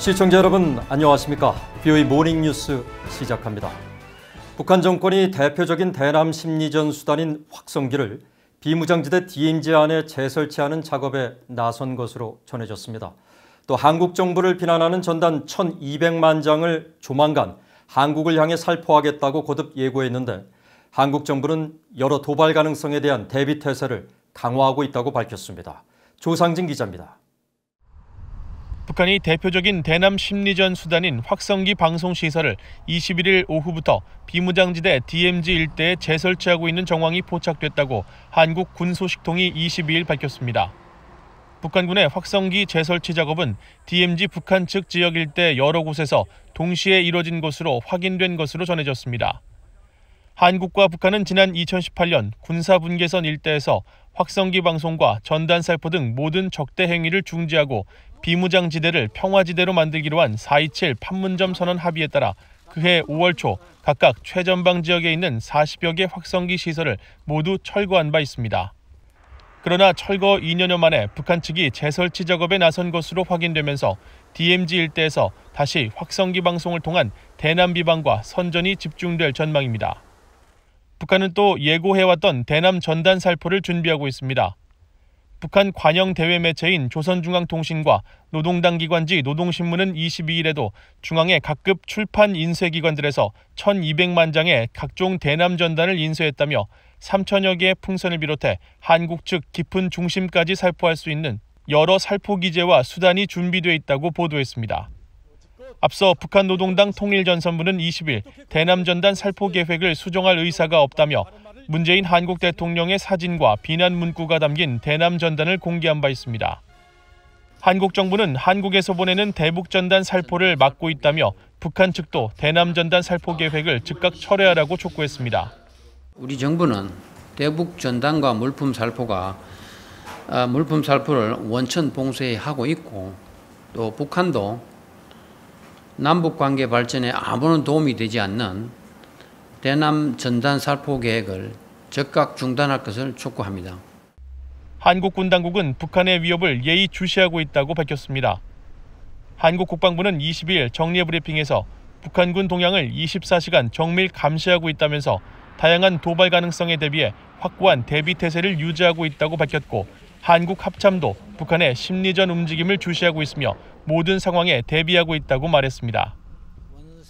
시청자 여러분 안녕하십니까? VOA 모닝뉴스 시작합니다. 북한 정권이 대표적인 대남 심리전 수단인 확성기를 비무장지대 DMZ 안에 재설치하는 작업에 나선 것으로 전해졌습니다. 또 한국 정부를 비난하는 전단 1,200만 장을 조만간 한국을 향해 살포하겠다고 거듭 예고했는데 한국 정부는 여러 도발 가능성에 대한 대비 태세를 강화하고 있다고 밝혔습니다. 조상진 기자입니다. 북한이 대표적인 대남 심리전 수단인 확성기 방송시설을 21일 오후부터 비무장지대 DMZ 일대에 재설치하고 있는 정황이 포착됐다고 한국 군소식통이 22일 밝혔습니다. 북한군의 확성기 재설치 작업은 DMZ 북한 측 지역 일대 여러 곳에서 동시에 이뤄진 것으로 확인된 것으로 전해졌습니다. 한국과 북한은 지난 2018년 군사분계선 일대에서 확성기 방송과 전단 살포 등 모든 적대 행위를 중지하고 비무장지대를 평화지대로 만들기로 한 4.27 판문점 선언 합의에 따라 그해 5월 초 각각 최전방 지역에 있는 40여 개 확성기 시설을 모두 철거한 바 있습니다. 그러나 철거 2년여 만에 북한 측이 재설치 작업에 나선 것으로 확인되면서 DMZ 일대에서 다시 확성기 방송을 통한 대남 비방과 선전이 집중될 전망입니다. 북한은 또 예고해왔던 대남 전단 살포를 준비하고 있습니다. 북한 관영 대외 매체인 조선중앙통신과 노동당 기관지 노동신문은 22일에도 중앙의 각급 출판 인쇄기관들에서 1,200만 장의 각종 대남 전단을 인쇄했다며 3천여 개의 풍선을 비롯해 한국 측 깊은 중심까지 살포할 수 있는 여러 살포 기제와 수단이 준비돼 있다고 보도했습니다. 앞서 북한 노동당 통일전선부는 20일 대남 전단 살포 계획을 수정할 의사가 없다며 문재인 한국 대통령의 사진과 비난 문구가 담긴 대남 전단을 공개한 바 있습니다. 한국 정부는 한국에서 보내는 대북 전단 살포를 막고 있다며 북한 측도 대남 전단 살포 계획을 즉각 철회하라고 촉구했습니다. 우리 정부는 대북 전단과 물품 살포를 원천 봉쇄하고 있고 또 북한도 남북 관계 발전에 아무런 도움이 되지 않는 대남 전단 살포 계획을 즉각 중단할 것을 촉구합니다. 한국 군 당국은 북한의 위협을 예의주시하고 있다고 밝혔습니다. 한국 국방부는 22일 정례 브리핑에서 북한군 동향을 24시간 정밀 감시하고 있다면서 다양한 도발 가능성에 대비해 확고한 대비 태세를 유지하고 있다고 밝혔고 한국 합참도 북한의 심리전 움직임을 주시하고 있으며 모든 상황에 대비하고 있다고 말했습니다.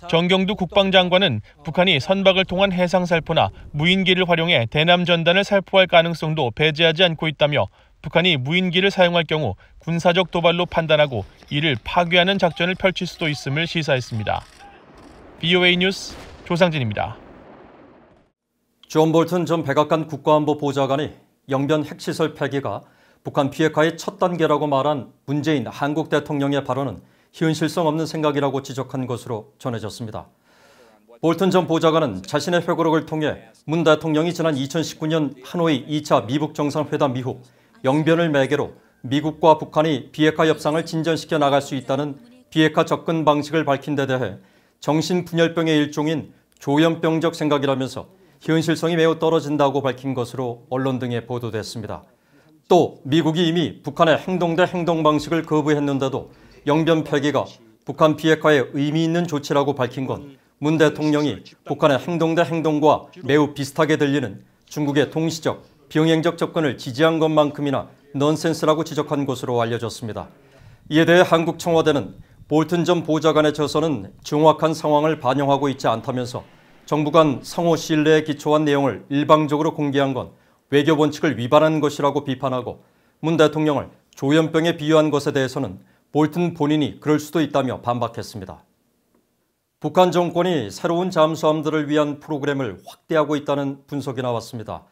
정경두 국방장관은 북한이 선박을 통한 해상 살포나 무인기를 활용해 대남 전단을 살포할 가능성도 배제하지 않고 있다며 북한이 무인기를 사용할 경우 군사적 도발로 판단하고 이를 파괴하는 작전을 펼칠 수도 있음을 시사했습니다. VOA 뉴스 조상진입니다. 존 볼튼 전 백악관 국가안보 보좌관이 영변 핵시설 폐기가 북한 비핵화의 첫 단계라고 말한 문재인 한국 대통령의 발언은 현실성 없는 생각이라고 지적한 것으로 전해졌습니다. 볼튼 전 보좌관은 자신의 회고록을 통해 문 대통령이 지난 2019년 하노이 2차 미북 정상회담 이후 영변을 매개로 미국과 북한이 비핵화 협상을 진전시켜 나갈 수 있다는 비핵화 접근 방식을 밝힌 데 대해 정신분열병의 일종인 조현병적 생각이라면서 현실성이 매우 떨어진다고 밝힌 것으로 언론 등에 보도됐습니다. 또 미국이 이미 북한의 행동 대 행동 방식을 거부했는데도 영변 폐기가 북한 비핵화에 의미 있는 조치라고 밝힌 건 문 대통령이 북한의 행동 대 행동과 매우 비슷하게 들리는 중국의 동시적, 병행적 접근을 지지한 것만큼이나 넌센스라고 지적한 것으로 알려졌습니다. 이에 대해 한국 청와대는 볼튼 전 보좌관의 저서는 정확한 상황을 반영하고 있지 않다면서 정부 간 상호 신뢰에 기초한 내용을 일방적으로 공개한 건 외교 원칙을 위반한 것이라고 비판하고 문 대통령을 조현병에 비유한 것에 대해서는 볼튼 본인이 그럴 수도 있다며 반박했습니다. 북한 정권이 새로운 잠수함들을 위한 프로그램을 확대하고 있다는 분석이 나왔습니다.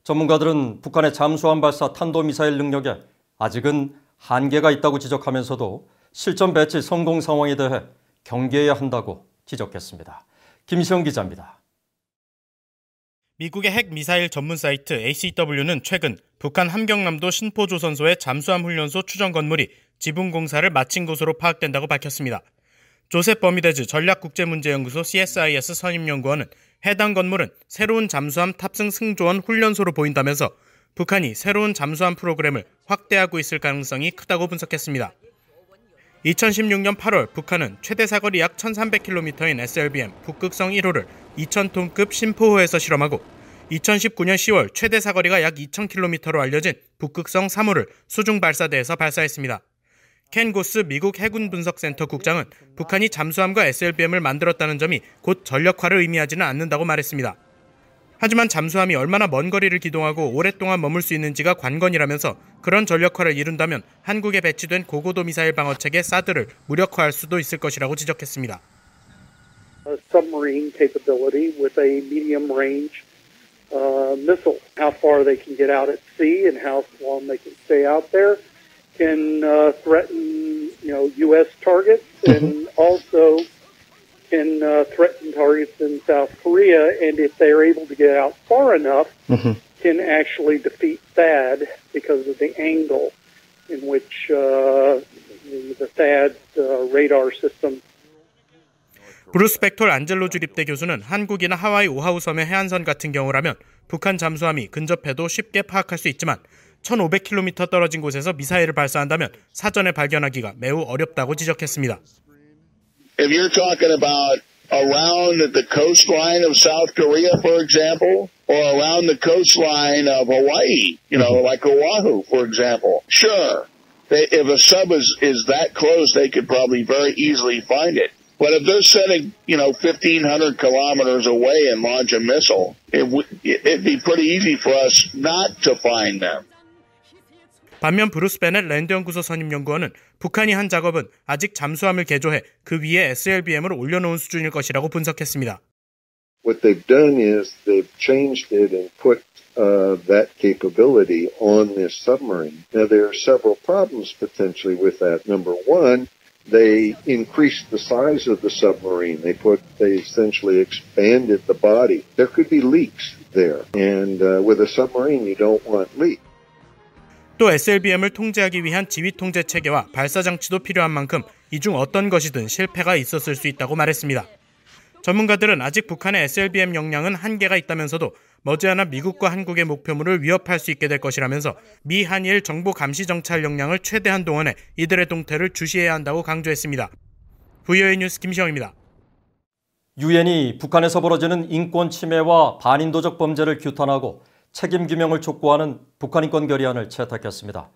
전문가들은 북한의 잠수함 발사 탄도미사일 능력에 아직은 한계가 있다고 지적하면서도 실전 배치 성공 상황에 대해 경계해야 한다고 지적했습니다. 김시영 기자입니다. 미국의 핵미사일 전문 사이트 ACW는 최근 북한 함경남도 신포조선소의 잠수함 훈련소 추정 건물이 지붕 공사를 마친 것으로 파악된다고 밝혔습니다. 조셉 버미데즈 전략국제문제연구소 CSIS 선임연구원은 해당 건물은 새로운 잠수함 탑승 승조원 훈련소로 보인다면서 북한이 새로운 잠수함 프로그램을 확대하고 있을 가능성이 크다고 분석했습니다. 2016년 8월 북한은 최대 사거리 약 1300km인 SLBM 북극성 1호를 2000톤급 심포호에서 실험하고 2019년 10월 최대 사거리가 약 2000km로 알려진 북극성 3호를 수중 발사대에서 발사했습니다. 켄 고스 미국 해군 분석센터 국장은 북한이 잠수함과 SLBM을 만들었다는 점이 곧 전력화를 의미하지는 않는다고 말했습니다. 하지만 잠수함이 얼마나 먼 거리를 기동하고 오랫동안 머물 수 있는지가 관건이라면서 그런 전력화를 이룬다면 한국에 배치된 고고도 미사일 방어체계 사드를 무력화할 수도 있을 것이라고 지적했습니다. Submarine capability with a medium range missile. How far they can get out at sea and how long they can stay out there can threaten, U.S. targets and also can threaten targets in South Korea, and if they're able to get out far enough, can actually defeat THAAD because of the angle in which the THAAD radar system. 브루스 벡톨 안젤로 주립대 교수는 한국이나 하와이 오하우 섬의 해안선 같은 경우라면 북한 잠수함이 근접해도 쉽게 파악할 수 있지만 1500km 떨어진 곳에서 미사일을 발사한다면 사전에 발견하기가 매우 어렵다고 지적했습니다. If you're talking about around the coastline of South Korea, for example, or around the coastline of Hawaii, like Oahu, for example, sure. If a sub is that close, they could probably very easily find it. But if they're sitting, 1,500 kilometers away and launch a missile, it'd be pretty easy for us not to find them. 반면 브루스 베넷 랜드연구소 선임연구원은 북한이 한 작업은 아직 잠수함을 개조해 그 위에 SLBM을 올려놓은 수준일 것이라고 분석했습니다. What they've done is they've changed it and put that capability on this submarine. Now there are several problems potentially with that. Number one, they increased the size of the submarine. They essentially expanded the body. There could be leaks there, and with a submarine, you don't want leaks. 또 SLBM을 통제하기 위한 지휘 통제 체계와 발사 장치도 필요한 만큼 이 중 어떤 것이든 실패가 있었을 수 있다고 말했습니다. 전문가들은 아직 북한의 SLBM 역량은 한계가 있다면서도 머지않아 미국과 한국의 목표물을 위협할 수 있게 될 것이라면서 미 한일 정보 감시 정찰 역량을 최대한 동원해 이들의 동태를 주시해야 한다고 강조했습니다. VOA 뉴스 김시영입니다. 유엔이 북한에서 벌어지는 인권 침해와 반인도적 범죄를 규탄하고 책임 규명을 촉구하는 북한 인권 결의안을 채택했습니다.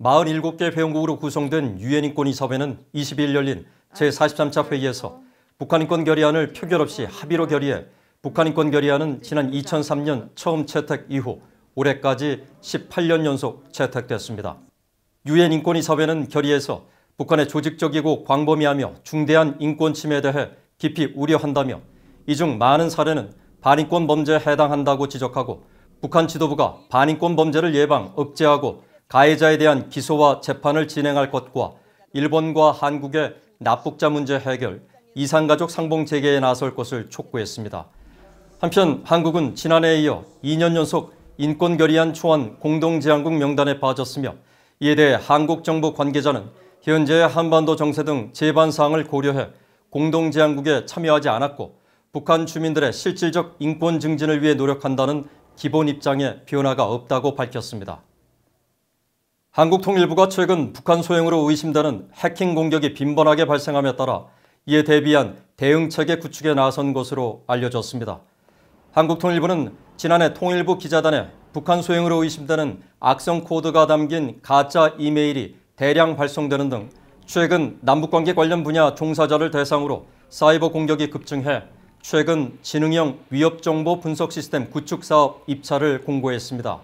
47개 회원국으로 구성된 유엔 인권이사회는 20일 열린 제43차 회의에서 북한 인권 결의안을 표결 없이 합의로 결의해 북한 인권 결의안은 지난 2003년 처음 채택 이후 올해까지 18년 연속 채택됐습니다. 유엔 인권이사회는 결의에서 북한의 조직적이고 광범위하며 중대한 인권 침해에 대해 깊이 우려한다며 이 중 많은 사례는 반인권 범죄에 해당한다고 지적하고 북한 지도부가 반인권 범죄를 예방, 억제하고 가해자에 대한 기소와 재판을 진행할 것과 일본과 한국의 납북자 문제 해결, 이산가족 상봉 재개에 나설 것을 촉구했습니다. 한편 한국은 지난해에 이어 2년 연속 인권결의안 초안 공동제안국 명단에 빠졌으며 이에 대해 한국 정부 관계자는 현재의 한반도 정세 등 제반 사항을 고려해 공동제안국에 참여하지 않았고 북한 주민들의 실질적 인권 증진을 위해 노력한다는 기본 입장에 변화가 없다고 밝혔습니다. 한국통일부가 최근 북한 소행으로 의심되는 해킹 공격이 빈번하게 발생함에 따라 이에 대비한 대응체계 구축에 나선 것으로 알려졌습니다. 한국통일부는 지난해 통일부 기자단에 북한 소행으로 의심되는 악성 코드가 담긴 가짜 이메일이 대량 발송되는 등 최근 남북관계 관련 분야 종사자를 대상으로 사이버 공격이 급증해 최근 지능형 위협정보 분석 시스템 구축 사업 입찰을 공고했습니다.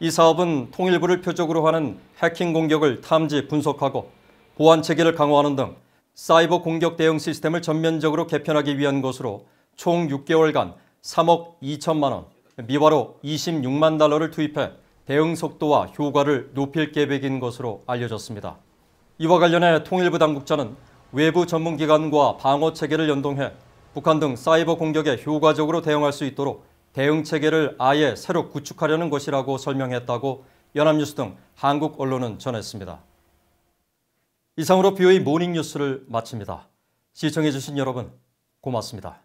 이 사업은 통일부를 표적으로 하는 해킹 공격을 탐지 분석하고 보안 체계를 강화하는 등 사이버 공격 대응 시스템을 전면적으로 개편하기 위한 것으로 총 6개월간 3억 2천만 원, 미화로 26만 달러를 투입해 대응 속도와 효과를 높일 계획인 것으로 알려졌습니다. 이와 관련해 통일부 당국자는 외부 전문기관과 방어체계를 연동해 북한 등 사이버 공격에 효과적으로 대응할 수 있도록 대응체계를 아예 새로 구축하려는 것이라고 설명했다고 연합뉴스 등 한국 언론은 전했습니다. 이상으로 VOA 모닝뉴스를 마칩니다. 시청해주신 여러분 고맙습니다.